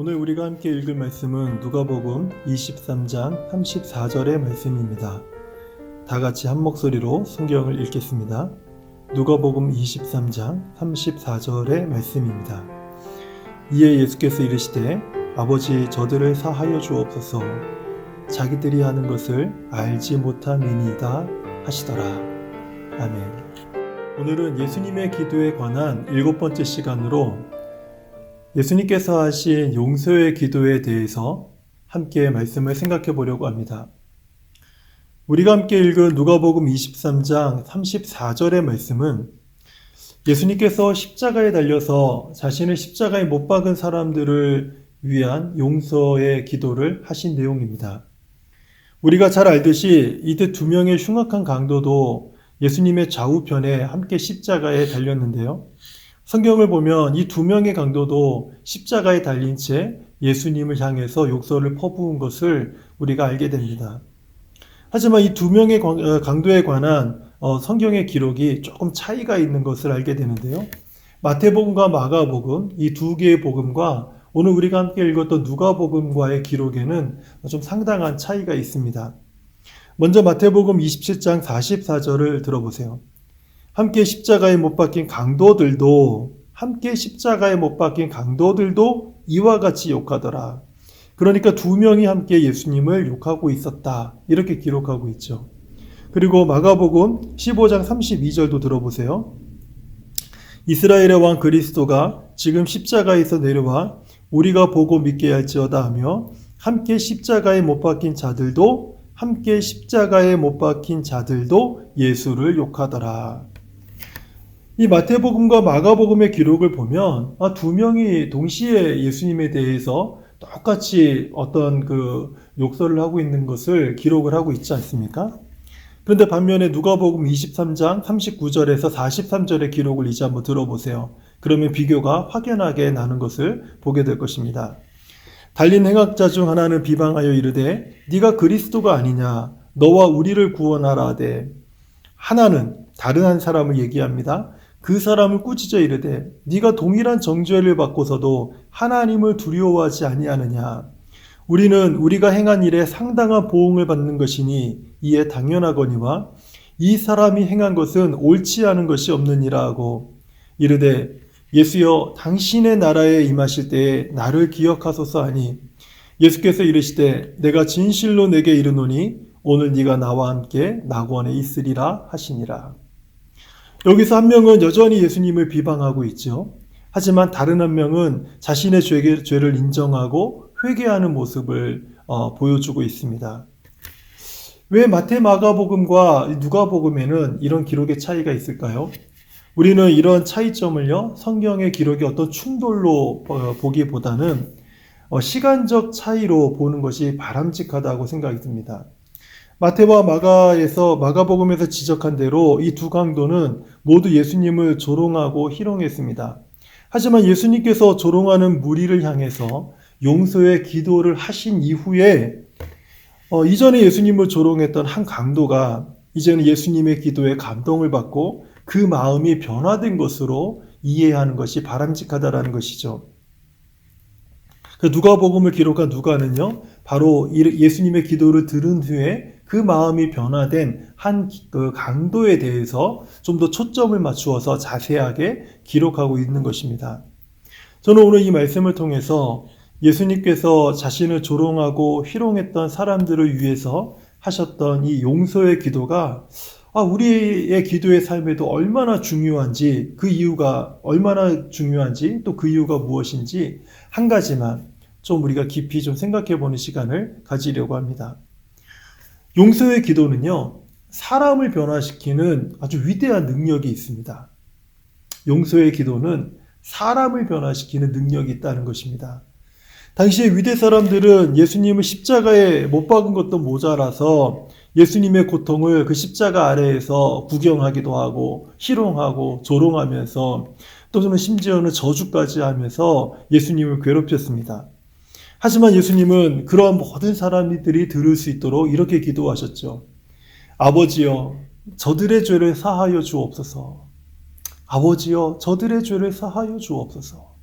오늘 우리가 함께 읽을 말씀은 누가복음 23장 34절의 말씀입니다. 다 같이 한 목소리로 성경을 읽겠습니다. 누가복음 23장 34절의 말씀입니다. 이에 예수께서 이르시되 아버지 저들을 사하여 주옵소서 자기들이 하는 것을 알지 못함이니이다 하시더라. 아멘. 오늘은 예수님의 기도에 관한 7번째 시간으로 예수님께서 하신 용서의 기도에 대해서 함께 말씀을 생각해 보려고 합니다. 우리가 함께 읽은 누가복음 23장 34절의 말씀은 예수님께서 십자가에 달려서 자신을 십자가에 못 박은 사람들을 위한 용서의 기도를 하신 내용입니다. 우리가 잘 알듯이 이때 두 명의 흉악한 강도도 예수님의 좌우편에 함께 십자가에 달렸는데요. 성경을 보면 이 두 명의 강도도 십자가에 달린 채 예수님을 향해서 욕설을 퍼부은 것을 우리가 알게 됩니다. 하지만 이 두 명의 강도에 관한 성경의 기록이 조금 차이가 있는 것을 알게 되는데요. 마태복음과 마가복음, 이 두 개의 복음과 오늘 우리가 함께 읽었던 누가복음과의 기록에는 좀 상당한 차이가 있습니다. 먼저 마태복음 27장 44절을 들어보세요. 함께 십자가에 못 박힌 강도들도 이와 같이 욕하더라. 그러니까 두 명이 함께 예수님을 욕하고 있었다. 이렇게 기록하고 있죠. 그리고 마가복음 15장 32절도 들어보세요. 이스라엘의 왕 그리스도가 지금 십자가에서 내려와 우리가 보고 믿게 할지어다 하며 함께 십자가에 못 박힌 자들도 예수를 욕하더라. 이 마태복음과 마가복음의 기록을 보면 두 명이 동시에 예수님에 대해서 똑같이 어떤 욕설을 하고 있는 것을 기록을 하고 있지 않습니까? 그런데 반면에 누가복음 23장 39절에서 43절의 기록을 이제 한번 들어보세요. 그러면 비교가 확연하게 나는 것을 보게 될 것입니다. 달린 행악자 중 하나는 비방하여 이르되 네가 그리스도가 아니냐 너와 우리를 구원하라 하되 하나는 다른 한 사람을 얘기합니다. 그 사람을 꾸짖어 이르되 네가 동일한 정죄를 받고서도 하나님을 두려워하지 아니하느냐. 우리는 우리가 행한 일에 상당한 보응을 받는 것이니 이에 당연하거니와 이 사람이 행한 것은 옳지 않은 것이 없느니라 하고 이르되 예수여 당신의 나라에 임하실 때에 나를 기억하소서 하니 예수께서 이르시되 내가 진실로 내게 이르노니 오늘 네가 나와 함께 낙원에 있으리라 하시니라. 여기서 한 명은 여전히 예수님을 비방하고 있죠. 하지만 다른 한 명은 자신의 죄를 인정하고 회개하는 모습을 보여주고 있습니다. 왜 마태 마가복음과 누가복음에는 이런 기록의 차이가 있을까요? 우리는 이런 차이점을요, 성경의 기록의 어떤 충돌로 보기보다는 시간적 차이로 보는 것이 바람직하다고 생각이 듭니다. 마태와 마가복음에서 지적한 대로 이 두 강도는 모두 예수님을 조롱하고 희롱했습니다. 하지만 예수님께서 조롱하는 무리를 향해서 용서의 기도를 하신 이후에 이전에 예수님을 조롱했던 한 강도가 이제는 예수님의 기도에 감동을 받고 그 마음이 변화된 것으로 이해하는 것이 바람직하다라는 것이죠. 누가복음을 기록한 누가는요, 바로 예수님의 기도를 들은 후에 그 마음이 변화된 한 강도에 대해서 좀 더 초점을 맞추어서 자세하게 기록하고 있는 것입니다. 저는 오늘 이 말씀을 통해서 예수님께서 자신을 조롱하고 희롱했던 사람들을 위해서 하셨던 이 용서의 기도가 우리의 기도의 삶에도 얼마나 중요한지, 그 이유가 얼마나 중요한지, 또 그 이유가 무엇인지 한 가지만 좀 우리가 깊이 좀 생각해 보는 시간을 가지려고 합니다. 용서의 기도는요, 사람을 변화시키는 아주 위대한 능력이 있습니다. 용서의 기도는 사람을 변화시키는 능력이 있다는 것입니다. 당시의 위대 사람들은 예수님을 십자가에 못 박은 것도 모자라서 예수님의 고통을 그 십자가 아래에서 구경하기도 하고 희롱하고 조롱하면서 또는 심지어는 저주까지 하면서 예수님을 괴롭혔습니다. 하지만 예수님은 그러한 모든 사람들이 들을 수 있도록 이렇게 기도하셨죠. 아버지여 저들의 죄를 사하여 주옵소서. 아버지여 저들의 죄를 사하여 주옵소서.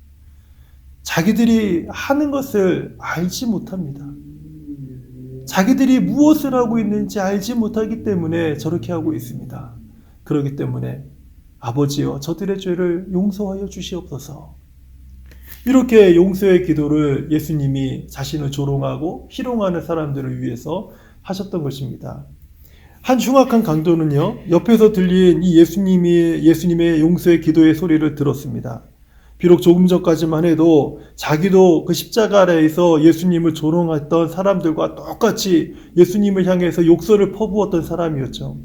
자기들이 하는 것을 알지 못합니다. 자기들이 무엇을 하고 있는지 알지 못하기 때문에 저렇게 하고 있습니다. 그렇기 때문에 아버지여 저들의 죄를 용서하여 주시옵소서. 이렇게 용서의 기도를 예수님이 자신을 조롱하고 희롱하는 사람들을 위해서 하셨던 것입니다. 한 흉악한 강도는요, 옆에서 들린 이 예수님의 용서의 기도의 소리를 들었습니다. 비록 조금 전까지만 해도 자기도 그 십자가 아래에서 예수님을 조롱했던 사람들과 똑같이 예수님을 향해서 욕설을 퍼부었던 사람이었죠.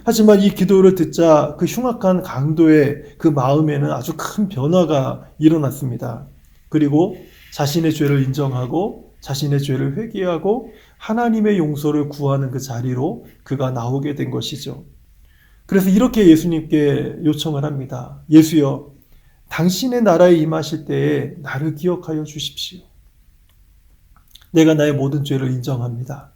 하지만 이 기도를 듣자 그 흉악한 강도의 그 마음에는 아주 큰 변화가 일어났습니다. 그리고 자신의 죄를 인정하고 자신의 죄를 회개하고 하나님의 용서를 구하는 그 자리로 그가 나오게 된 것이죠. 그래서 이렇게 예수님께 요청을 합니다. 예수여, 당신의 나라에 임하실 때에 나를 기억하여 주십시오. 내가 나의 모든 죄를 인정합니다.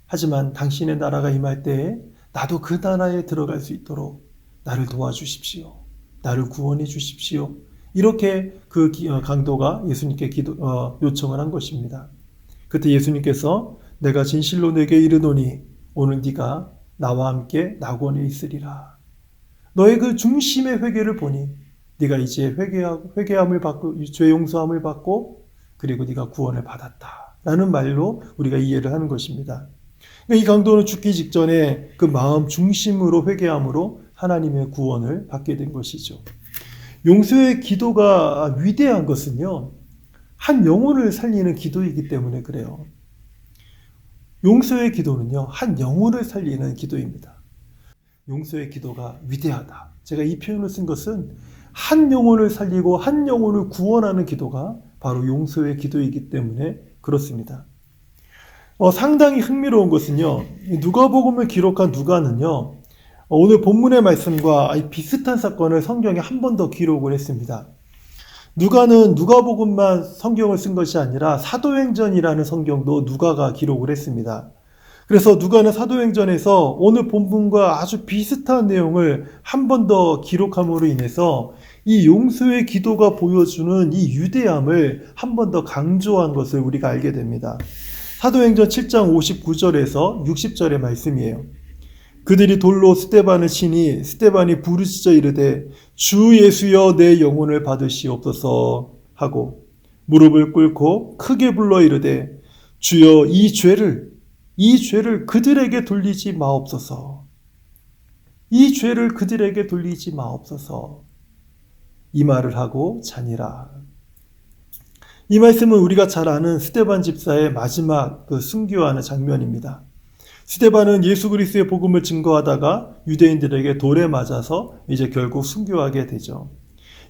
하지만 당신의 나라가 임할 때에 나도 그 나라에 들어갈 수 있도록 나를 도와주십시오. 나를 구원해 주십시오. 이렇게 그 강도가 예수님께 요청을 한 것입니다. 그때 예수님께서 내가 진실로 내게 이르노니 오늘 네가 나와 함께 낙원에 있으리라. 너의 그 중심의 회개를 보니 네가 이제 회개함을 받고 죄 용서함을 받고 그리고 네가 구원을 받았다라는 말로 우리가 이해를 하는 것입니다. 이 강도는 죽기 직전에 그 마음 중심으로 회개함으로 하나님의 구원을 받게 된 것이죠. 용서의 기도가 위대한 것은요, 한 영혼을 살리는 기도이기 때문에 그래요. 용서의 기도는요, 한 영혼을 살리는 기도입니다. 용서의 기도가 위대하다. 제가 이 표현을 쓴 것은 한 영혼을 살리고 한 영혼을 구원하는 기도가 바로 용서의 기도이기 때문에 그렇습니다. 상당히 흥미로운 것은요, 누가복음을 기록한 누가는요, 오늘 본문의 말씀과 비슷한 사건을 성경에 한 번 더 기록을 했습니다. 누가는 누가복음만 성경을 쓴 것이 아니라 사도행전이라는 성경도 누가가 기록을 했습니다. 그래서 누가는 사도행전에서 오늘 본문과 아주 비슷한 내용을 한 번 더 기록함으로 인해서 이 용서의 기도가 보여주는 이 위대함을 한 번 더 강조한 것을 우리가 알게 됩니다. 사도행전 7장 59절에서 60절의 말씀이에요. 그들이 돌로 스데반을 치니 스데반이 부르짖어 이르되 주 예수여 내 영혼을 받으시옵소서 하고 무릎을 꿇고 크게 불러 이르되 주여 이 죄를 그들에게 돌리지 마옵소서. 이 죄를 그들에게 돌리지 마옵소서. 이 말을 하고 자니라. 이 말씀은 우리가 잘 아는 스데반 집사의 마지막 그 순교하는 장면입니다. 스데반은 예수 그리스도의 복음을 증거하다가 유대인들에게 돌에 맞아서 이제 결국 순교하게 되죠.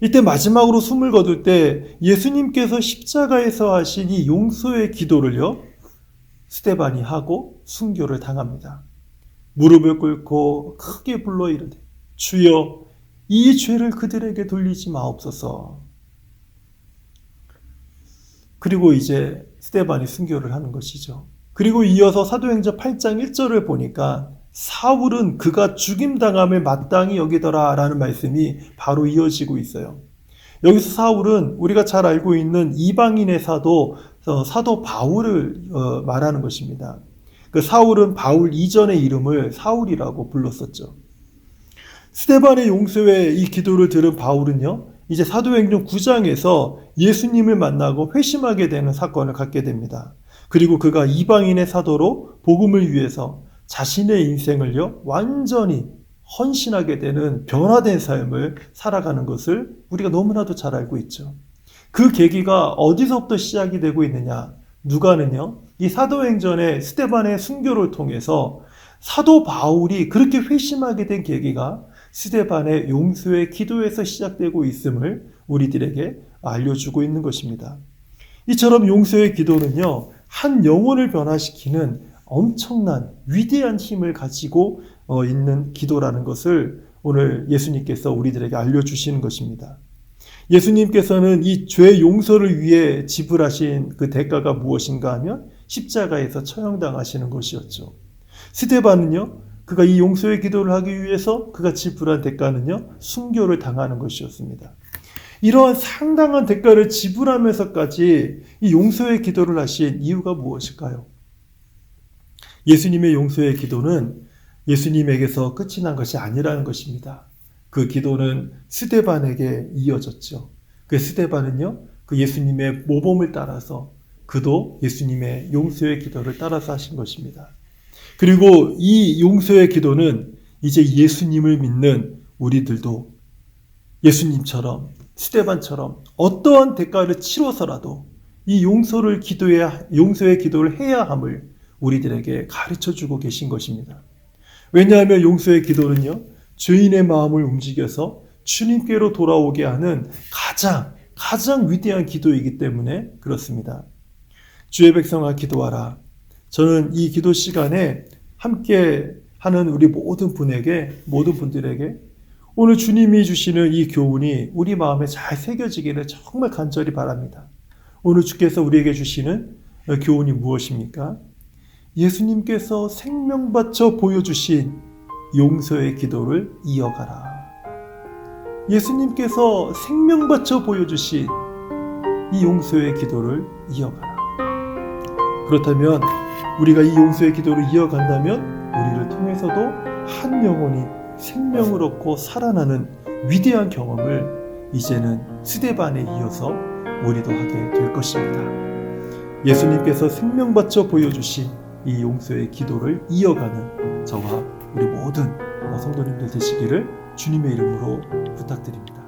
이때 마지막으로 숨을 거둘 때 예수님께서 십자가에서 하신 이 용서의 기도를요, 스데반이 하고 순교를 당합니다. 무릎을 꿇고 크게 불러 이르되 주여 이 죄를 그들에게 돌리지 마옵소서. 그리고 이제 스데반이 순교를 하는 것이죠. 그리고 이어서 사도행전 8장 1절을 보니까 사울은 그가 죽임당함을 마땅히 여기더라 라는 말씀이 바로 이어지고 있어요. 여기서 사울은 우리가 잘 알고 있는 이방인의 사도 바울을 말하는 것입니다. 그 사울은 바울 이전의 이름을 사울이라고 불렀었죠. 스데반의 용서의 이 기도를 들은 바울은요, 이제 사도행전 9장에서 예수님을 만나고 회심하게 되는 사건을 갖게 됩니다. 그리고 그가 이방인의 사도로 복음을 위해서 자신의 인생을요, 완전히 헌신하게 되는 변화된 삶을 살아가는 것을 우리가 너무나도 잘 알고 있죠. 그 계기가 어디서부터 시작이 되고 있느냐? 누가는요, 이 사도행전의 스데반의 순교를 통해서 사도 바울이 그렇게 회심하게 된 계기가 스데반의 용서의 기도에서 시작되고 있음을 우리들에게 알려주고 있는 것입니다. 이처럼 용서의 기도는요, 한 영혼을 변화시키는 엄청난 위대한 힘을 가지고 있는 기도라는 것을 오늘 예수님께서 우리들에게 알려주시는 것입니다. 예수님께서는 이 죄 용서를 위해 지불하신 그 대가가 무엇인가 하면 십자가에서 처형당하시는 것이었죠. 스데반은요, 그가 이 용서의 기도를 하기 위해서 그가 지불한 대가는요, 순교를 당하는 것이었습니다. 이러한 상당한 대가를 지불하면서까지 이 용서의 기도를 하신 이유가 무엇일까요? 예수님의 용서의 기도는 예수님에게서 끝이 난 것이 아니라는 것입니다. 그 기도는 스데반에게 이어졌죠. 그 스데반은요, 그 예수님의 모범을 따라서 그도 예수님의 용서의 기도를 따라서 하신 것입니다. 그리고 이 용서의 기도는 이제 예수님을 믿는 우리들도 예수님처럼 스데반처럼 어떠한 대가를 치러서라도 이 용서의 기도를 해야 함을 우리들에게 가르쳐주고 계신 것입니다. 왜냐하면 용서의 기도는요, 죄인의 마음을 움직여서 주님께로 돌아오게 하는 가장 위대한 기도이기 때문에 그렇습니다. 주의 백성아 기도하라. 저는 이 기도 시간에 함께 하는 우리 모든 분들에게 오늘 주님이 주시는 이 교훈이 우리 마음에 잘 새겨지기를 정말 간절히 바랍니다. 오늘 주께서 우리에게 주시는 교훈이 무엇입니까? 예수님께서 생명 바쳐 보여주신 용서의 기도를 이어가라. 예수님께서 생명 바쳐 보여주신 이 용서의 기도를 이어가라. 그렇다면 우리가 이 용서의 기도를 이어간다면 우리를 통해서도 한 영혼이 생명을 얻고 살아나는 위대한 경험을 이제는 스데반에 이어서 우리도 하게 될 것입니다. 예수님께서 생명 바쳐 보여주신 이 용서의 기도를 이어가는 저와 우리 모든 성도님들 되시기를 주님의 이름으로 부탁드립니다.